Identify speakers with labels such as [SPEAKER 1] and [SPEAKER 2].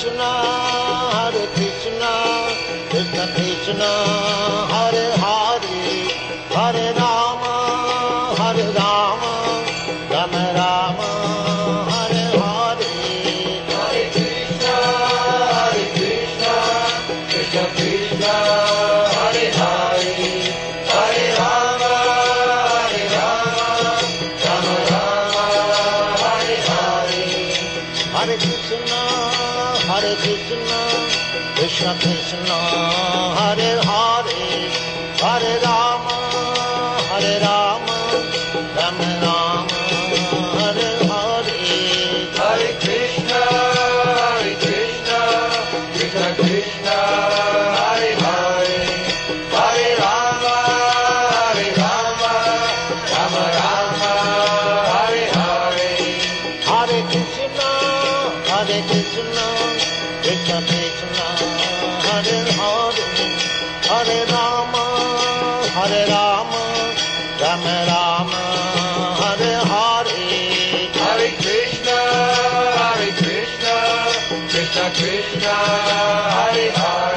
[SPEAKER 1] Krishna, Krishna Krishna, Hare Hare, Hare Rama, Rama Rama, Hare Hare.
[SPEAKER 2] Hare Krishna, Krishna Krishna, Hare Hare, Hare Rama, Rama Rama, Hare Hare.
[SPEAKER 1] Hare Krishna, Krishna Krishna, Hare Hare, Hare Rama, Rama Rama, Hare Hare.
[SPEAKER 2] Hare Krishna, Krishna Krishna, Hare Hare, Hare Rama, Rama Rama, Hare Hare.
[SPEAKER 1] Hare Krishna, Krishna Krishna, Hare Hare, Hare Rama, Rama Rama, Hare Hare.
[SPEAKER 2] Hare Krishna, Krishna Krishna, Hare Hare.